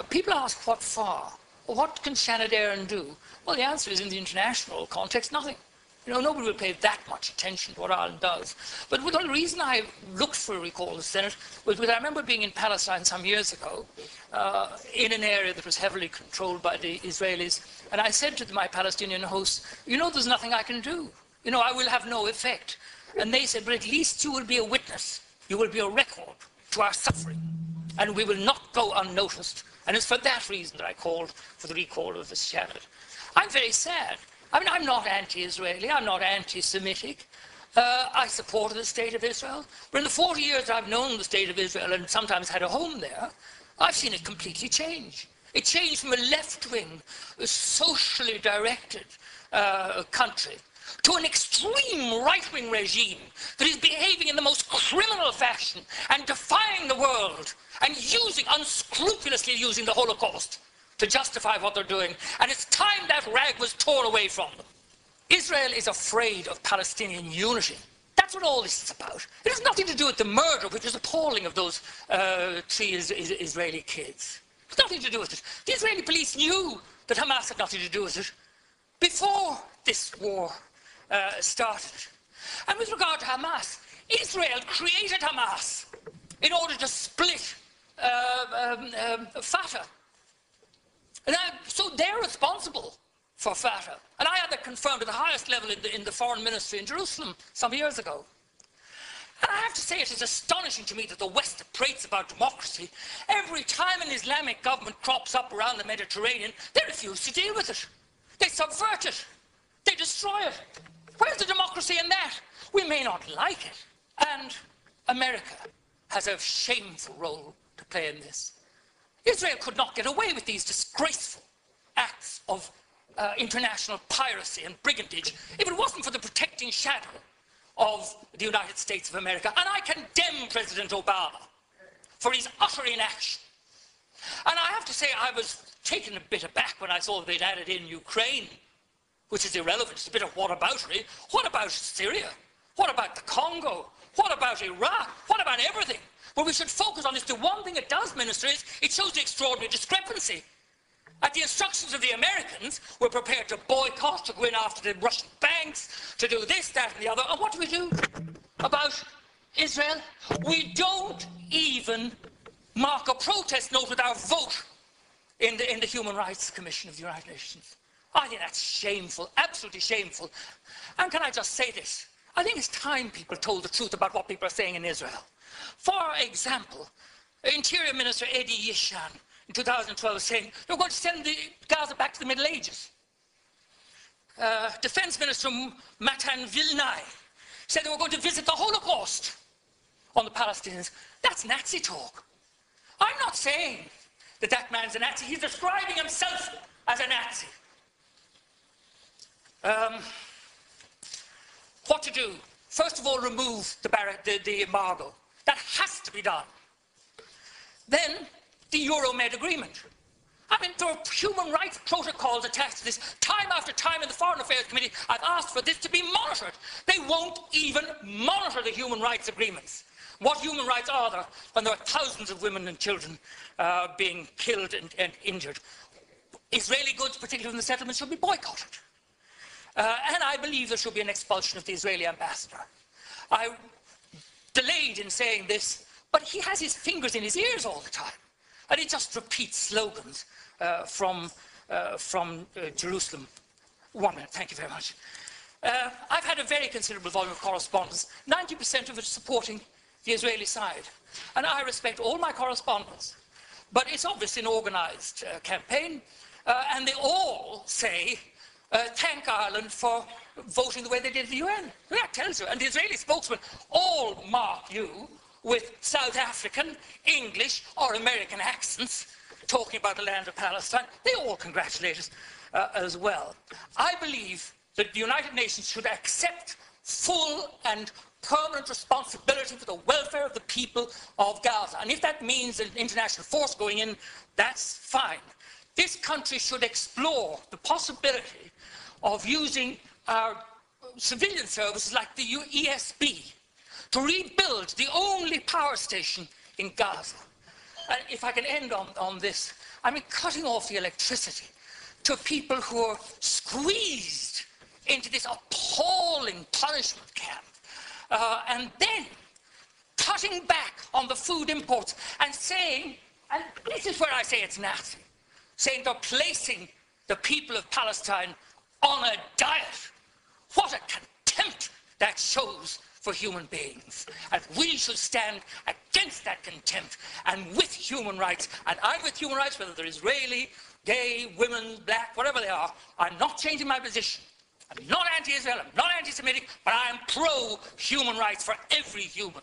People ask what for? What can Sénateur Éireann do? Well, the answer is, in the international context, nothing. You know, nobody will pay that much attention to what Ireland does. But the reason I looked for a recall of the Senate was because I remember being in Palestine some years ago, in an area that was heavily controlled by the Israelis, and I said to my Palestinian hosts, you know, there's nothing I can do. You know, I will have no effect. And they said, but at least you will be a witness. You will be a record to our suffering, and we will not go unnoticed. And it's for that reason that I called for the recall of the Senate. I'm very sad. I mean, I'm not anti-Israeli, I'm not anti-Semitic. I supported the State of Israel. But in the 40 years that I've known the State of Israel and sometimes had a home there, I've seen it completely change. It changed from a left-wing, socially directed country to an extreme right-wing regime that is behaving in the most criminal fashion and defying the world and unscrupulously using the Holocaust to justify what they're doing. And it's time that rag was torn away from them. Israel is afraid of Palestinian unity. That's what all this is about. It has nothing to do with the murder, which is appalling, of those 3 Israeli kids. It's nothing to do with it. The Israeli police knew that Hamas had nothing to do with it before this war started. And with regard to Hamas, Israel created Hamas in order to split Fatah. And so they're responsible for Fatah. And I had that confirmed at the highest level in the foreign ministry in Jerusalem some years ago. And I have to say, it is astonishing to me that the West prates about democracy. Every time an Islamic government crops up around the Mediterranean, they refuse to deal with it. They subvert it. They destroy it. Where's the democracy in that? We may not like it. And America has a shameful role to play in this. Israel could not get away with these disgraceful acts of international piracy and brigandage if it wasn't for the protecting shadow of the United States of America. And I condemn President Obama for his utter inaction. And I have to say, I was taken a bit aback when I saw they'd added in Ukraine, which is irrelevant. It's a bit of whataboutery. What about Syria? What about the Congo? What about Iraq? What about everything? What we should focus on is the one thing it does, Minister, is it shows the extraordinary discrepancy. At the instructions of the Americans, we're prepared to boycott, to go in after the Russian banks, to do this, that, and the other. And what do we do about Israel? We don't even mark a protest note with our vote in the Human Rights Commission of the United Nations. I think that's shameful, absolutely shameful. And can I just say this? I think it's time people told the truth about what people are saying in Israel. For example, Interior Minister Eddie Yishan in 2012 saying they're going to send Gaza back to the Middle Ages. Defense Minister Matan Vilnai said they were going to visit the Holocaust on the Palestinians. That's Nazi talk. I'm not saying that that man's a Nazi. He's describing himself as a Nazi. What to do? First of all, remove the embargo. That has to be done. Then, the Euromed agreement. I mean, there are human rights protocols attached to this. Time after time in the Foreign Affairs Committee, I've asked for this to be monitored. They won't even monitor the human rights agreements. What human rights are there when there are thousands of women and children being killed and injured? Israeli goods, particularly from the settlements, should be boycotted. And I believe there should be an expulsion of the Israeli ambassador. I delayed in saying this, but he has his fingers in his ears all the time. And he just repeats slogans from Jerusalem. 1 minute, thank you very much. I've had a very considerable volume of correspondence, 90% of it supporting the Israeli side. And I respect all my correspondence. But it's obviously an organized campaign, and they all say, thank Ireland for voting the way they did at the UN. That tells you. And the Israeli spokesmen all mark you with South African, English, or American accents, talking about the land of Palestine. They all congratulate us as well. I believe that the United Nations should accept full and permanent responsibility for the welfare of the people of Gaza. And if that means an international force going in, that's fine. This country should explore the possibility of using our civilian services like the ESB to rebuild the only power station in Gaza. if I can end on this, I mean, cutting off the electricity to people who are squeezed into this appalling punishment camp, and then cutting back on the food imports and saying, and this is where I say it's nasty, saying they're placing the people of Palestine on a diet. What a contempt that shows for human beings. And we should stand against that contempt and with human rights. And I'm with human rights, whether they're Israeli, gay, women, black, whatever they are. I'm not changing my position. I'm not anti-Israel, I'm not anti-Semitic, but I am pro-human rights for every human.